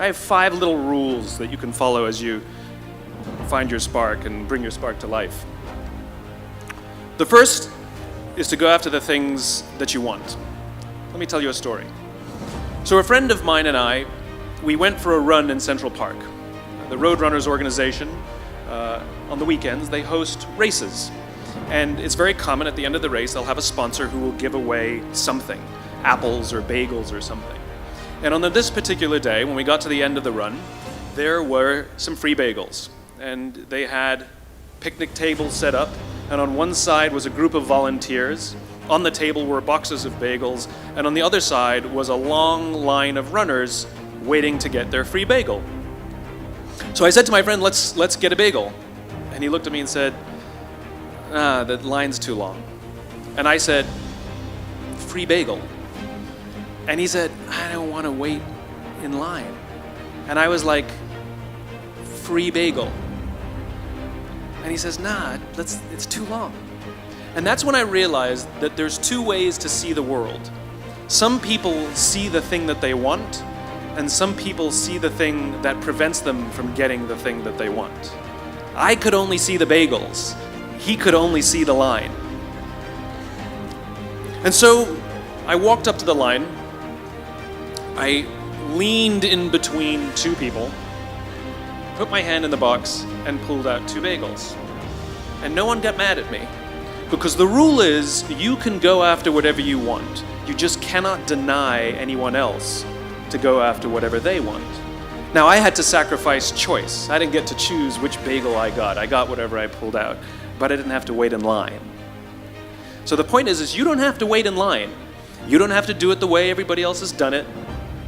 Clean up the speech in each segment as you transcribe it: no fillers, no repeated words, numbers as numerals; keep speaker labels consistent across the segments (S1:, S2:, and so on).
S1: I have 5 little rules that you can follow as you find your spark and bring your spark to life. The first is to go after the things that you want. Let me tell you a story. So a friend of mine and I, we went for a run in Central Park. The Roadrunners organization, on the weekends, they host races. And it's very common at the end of the race, they'll have a sponsor who will give away something, apples or bagels or something. And on this particular day, when we got to the end of the run, there were some free bagels. And they had picnic tables set up, and on one side was a group of volunteers. On the table were boxes of bagels, and on the other side was a long line of runners waiting to get their free bagel. So I said to my friend, let's get a bagel. And he looked at me and said, the line's too long. And I said, free bagel. And he said, I don't want to wait in line. And I was like, free bagel. And he says, nah, it's too long. And that's when I realized that there's 2 ways to see the world. Some people see the thing that they want, and some people see the thing that prevents them from getting the thing that they want. I could only see the bagels. He could only see the line. And so I walked up to the line. I leaned in between 2 people, put my hand in the box, and pulled out 2 bagels. And no one got mad at me, because the rule is you can go after whatever you want. You just cannot deny anyone else to go after whatever they want. Now, I had to sacrifice choice. I didn't get to choose which bagel I got. I got whatever I pulled out, but I didn't have to wait in line. So the point is you don't have to wait in line. You don't have to do it the way everybody else has done it.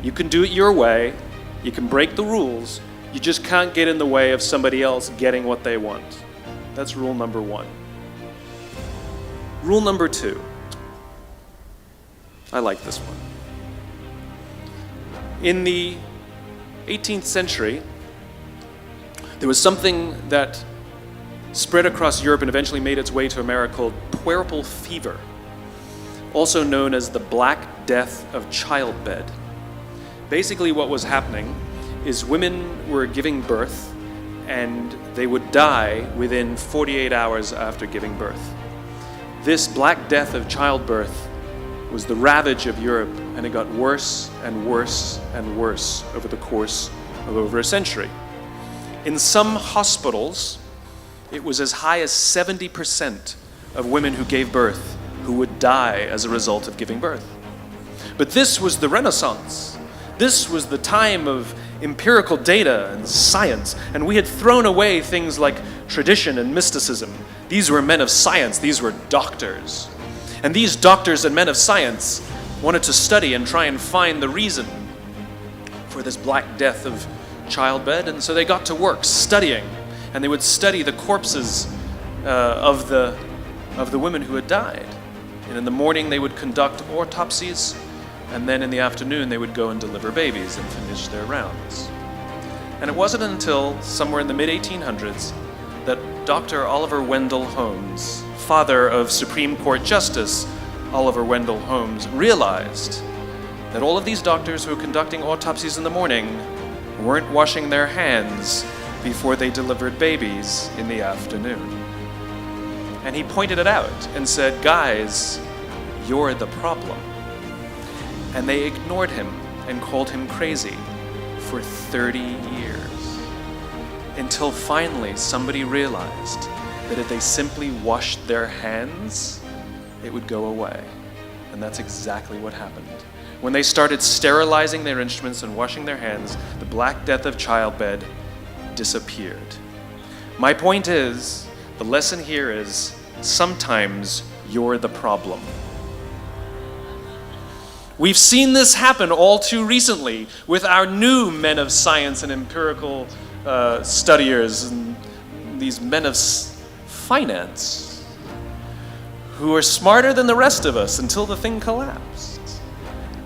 S1: You can do it your way. You can break the rules. You just can't get in the way of somebody else getting what they want. That's rule number 1. Rule number 2. I like this one. In the 18th century, there was something that spread across Europe and eventually made its way to America called puerperal fever, also known as the Black Death of childbed. Basically what was happening is women were giving birth and they would die within 48 hours after giving birth. This Black Death of childbirth was the ravage of Europe, and it got worse and worse and worse over the course of over a century. In some hospitals, it was as high as 70% of women who gave birth who would die as a result of giving birth. But this was the Renaissance. This was the time of empirical data and science, and we had thrown away things like tradition and mysticism. These were men of science. These were doctors. And these doctors and men of science wanted to study and try and find the reason for this Black Death of childbed, and so they got to work studying, and they would study the corpses of the women who had died. And in the morning they would conduct autopsies, and then in the afternoon they would go and deliver babies and finish their rounds. And it wasn't until somewhere in the mid-1800s that Dr. Oliver Wendell Holmes, father of Supreme Court Justice Oliver Wendell Holmes, realized that all of these doctors who were conducting autopsies in the morning weren't washing their hands before they delivered babies in the afternoon. And he pointed it out and said, guys, you're the problem. And they ignored him and called him crazy for 30 years. Until finally somebody realized that if they simply washed their hands, it would go away. And that's exactly what happened. When they started sterilizing their instruments and washing their hands, the Black Death of childbed disappeared. My point is, the lesson here is, sometimes you're the problem. We've seen this happen all too recently with our new men of science and empirical studiers and these men of finance who are smarter than the rest of us until the thing collapsed.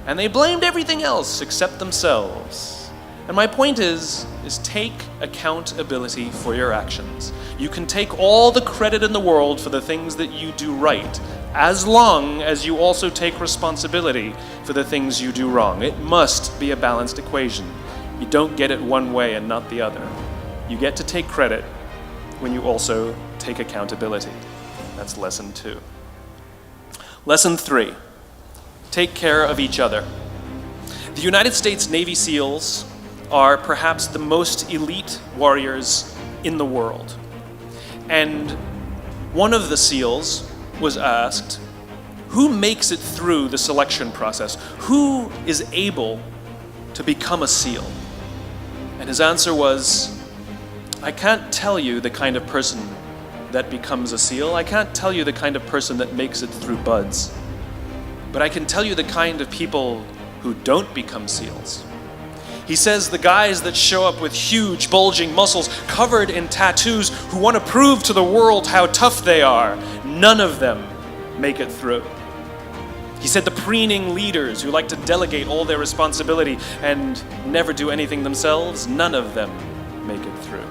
S1: And they blamed everything else except themselves. And my point is take accountability for your actions. You can take all the credit in the world for the things that you do right, as long as you also take responsibility for the things you do wrong. It must be a balanced equation. You don't get it one way and not the other. You get to take credit when you also take accountability. That's lesson 2. Lesson 3, take care of each other. The United States Navy SEALs are perhaps the most elite warriors in the world. And one of the SEALs was asked, who makes it through the selection process? Who is able to become a SEAL? And his answer was, I can't tell you the kind of person that becomes a SEAL. I can't tell you the kind of person that makes it through BUD/S. But I can tell you the kind of people who don't become SEALs. He says the guys that show up with huge, bulging muscles, covered in tattoos, who want to prove to the world how tough they are, none of them make it through. He said the preening leaders who like to delegate all their responsibility and never do anything themselves, none of them make it through.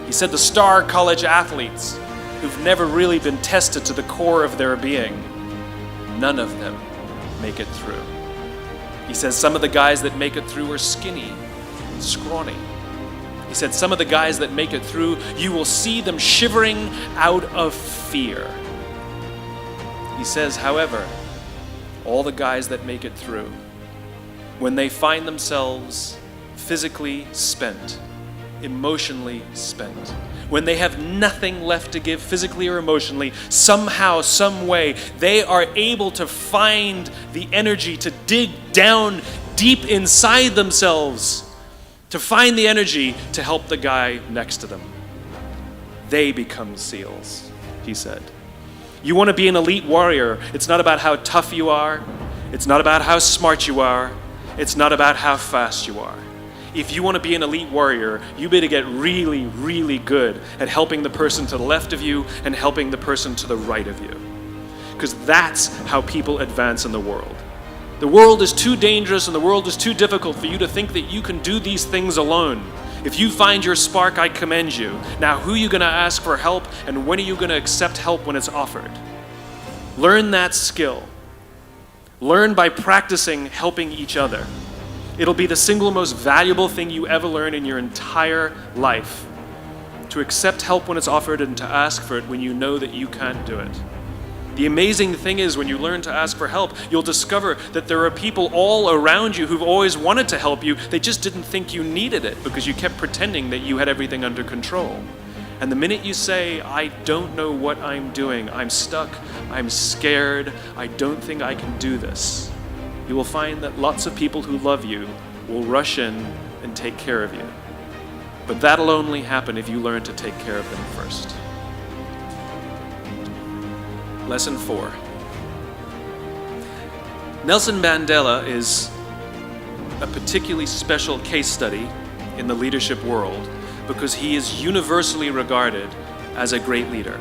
S1: He said the star college athletes who've never really been tested to the core of their being, none of them make it through. He says some of the guys that make it through are skinny and scrawny. He said some of the guys that make it through, you will see them shivering out of fear. He says, however, all the guys that make it through, when they find themselves physically spent, emotionally spent, when they have nothing left to give physically or emotionally, somehow, some way, they are able to find the energy to dig down deep inside themselves, to find the energy to help the guy next to them. They become SEALs, he said. You want to be an elite warrior. It's not about how tough you are. It's not about how smart you are. It's not about how fast you are. If you want to be an elite warrior, you better get really, really good at helping the person to the left of you and helping the person to the right of you. Because that's how people advance in the world. The world is too dangerous and the world is too difficult for you to think that you can do these things alone. If you find your spark, I commend you. Now, who are you going to ask for help, and when are you going to accept help when it's offered? Learn that skill. Learn by practicing helping each other. It'll be the single most valuable thing you ever learn in your entire life. To accept help when it's offered and to ask for it when you know that you can't do it. The amazing thing is when you learn to ask for help, you'll discover that there are people all around you who've always wanted to help you. They just didn't think you needed it because you kept pretending that you had everything under control. And the minute you say, I don't know what I'm doing, I'm stuck, I'm scared, I don't think I can do this, you will find that lots of people who love you will rush in and take care of you. But that'll only happen if you learn to take care of them first. Lesson 4. Nelson Mandela is a particularly special case study in the leadership world because he is universally regarded as a great leader.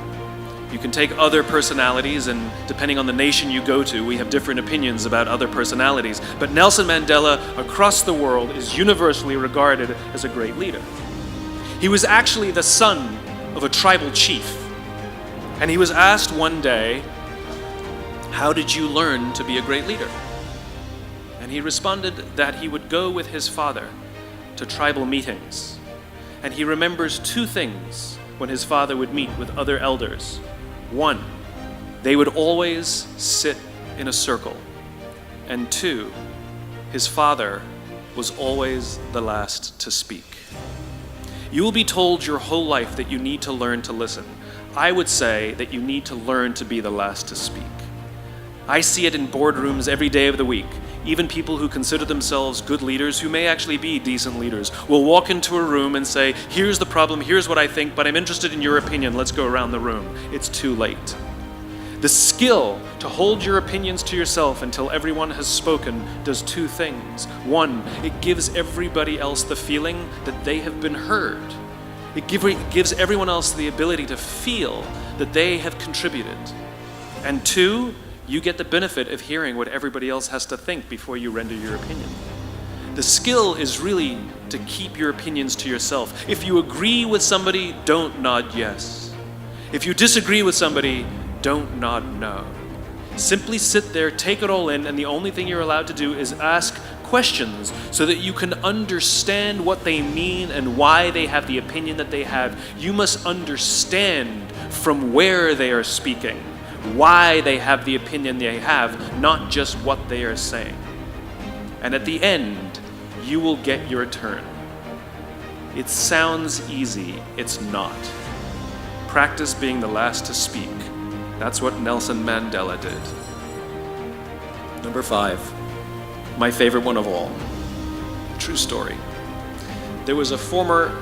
S1: You can take other personalities, and depending on the nation you go to, we have different opinions about other personalities. But Nelson Mandela, across the world, is universally regarded as a great leader. He was actually the son of a tribal chief. And he was asked one day, how did you learn to be a great leader? And he responded that he would go with his father to tribal meetings. And he remembers 2 things when his father would meet with other elders. 1, they would always sit in a circle. And 2, his father was always the last to speak. You will be told your whole life that you need to learn to listen. I would say that you need to learn to be the last to speak. I see it in boardrooms every day of the week. Even people who consider themselves good leaders, who may actually be decent leaders, will walk into a room and say, here's the problem, here's what I think, but I'm interested in your opinion, let's go around the room. It's too late. The skill to hold your opinions to yourself until everyone has spoken does 2 things. 1, it gives everybody else the feeling that they have been heard. It gives everyone else the ability to feel that they have contributed. And 2, you get the benefit of hearing what everybody else has to think before you render your opinion. The skill is really to keep your opinions to yourself. If you agree with somebody, don't nod yes. If you disagree with somebody, don't nod no. Simply sit there, take it all in, and the only thing you're allowed to do is ask questions so that you can understand what they mean and why they have the opinion that they have. You must understand from where they are speaking, why they have the opinion they have, not just what they are saying. And at the end, you will get your turn. It sounds easy, it's not. Practice being the last to speak. That's what Nelson Mandela did. Number 5, my favorite one of all. True story. There was a former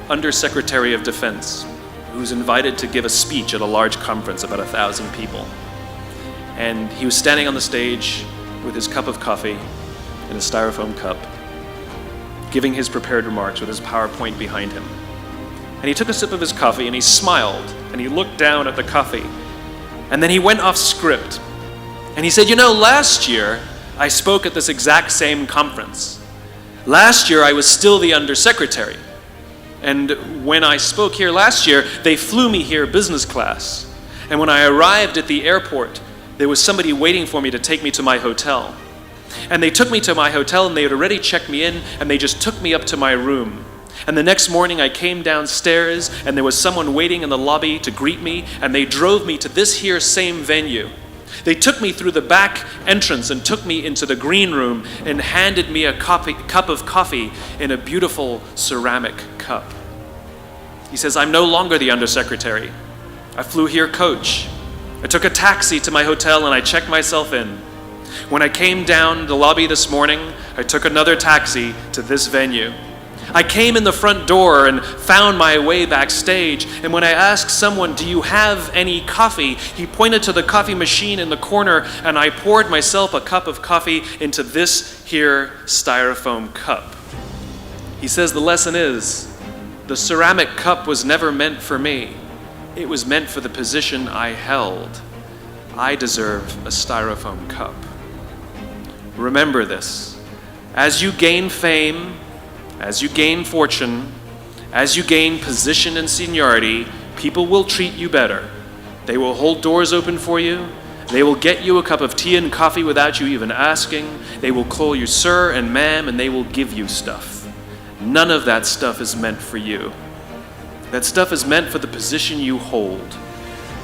S1: Undersecretary of Defense who was invited to give a speech at a large conference, about 1,000 people. And he was standing on the stage with his cup of coffee in a styrofoam cup, giving his prepared remarks with his PowerPoint behind him. And he took a sip of his coffee and he smiled and he looked down at the coffee. And then he went off script. And he said, last year I spoke at this exact same conference. Last year I was still the undersecretary. And when I spoke here last year, they flew me here business class. And when I arrived at the airport, there was somebody waiting for me to take me to my hotel. And they took me to my hotel and they had already checked me in and they just took me up to my room. And the next morning I came downstairs and there was someone waiting in the lobby to greet me and they drove me to this here same venue. They took me through the back entrance and took me into the green room and handed me a cup of coffee in a beautiful ceramic cup. He says, I'm no longer the undersecretary. I flew here coach. I took a taxi to my hotel and I checked myself in. When I came down the lobby this morning, I took another taxi to this venue. I came in the front door and found my way backstage, and when I asked someone, do you have any coffee? He pointed to the coffee machine in the corner, and I poured myself a cup of coffee into this here styrofoam cup. He says the lesson is, the ceramic cup was never meant for me. It was meant for the position I held. I deserve a styrofoam cup. Remember this. As you gain fame, as you gain fortune, as you gain position and seniority, people will treat you better. They will hold doors open for you. They will get you a cup of tea and coffee without you even asking. They will call you sir and ma'am, and they will give you stuff. None of that stuff is meant for you. That stuff is meant for the position you hold.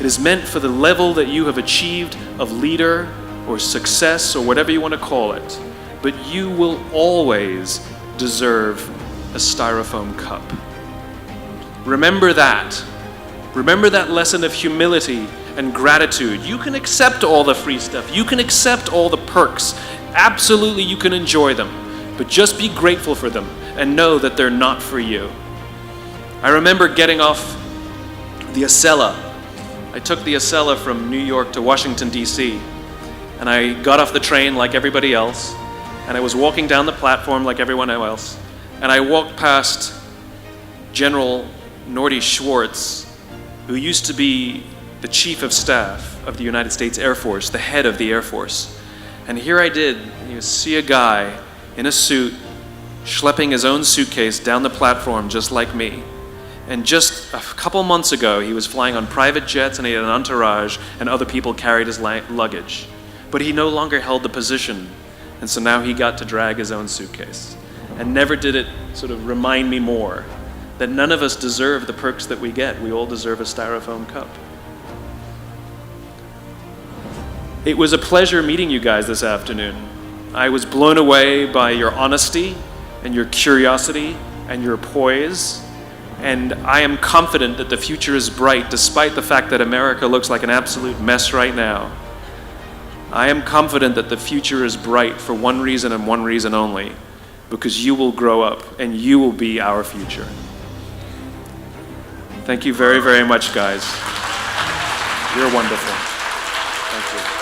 S1: It is meant for the level that you have achieved of leader or success or whatever you want to call it. But you will always deserve a styrofoam cup. Remember that. Remember that lesson of humility and gratitude. You can accept all the free stuff. You can accept all the perks. Absolutely, you can enjoy them. But just be grateful for them and know that they're not for you. I remember getting off the Acela. I took the Acela from New York to Washington, D.C. And I got off the train like everybody else. And I was walking down the platform like everyone else. And I walked past General Norty Schwartz, who used to be the Chief of Staff of the United States Air Force, the head of the Air Force. And here I did, see a guy in a suit schlepping his own suitcase down the platform just like me. And just a couple months ago, he was flying on private jets and he had an entourage and other people carried his luggage. But he no longer held the position. And so now he got to drag his own suitcase. And never did it sort of remind me more that none of us deserve the perks that we get. We all deserve a styrofoam cup. It was a pleasure meeting you guys this afternoon. I was blown away by your honesty and your curiosity and your poise. And I am confident that the future is bright despite the fact that America looks like an absolute mess right now. I am confident that the future is bright for one reason and one reason only, because you will grow up and you will be our future. Thank you very, very much, guys. You're wonderful. Thank you.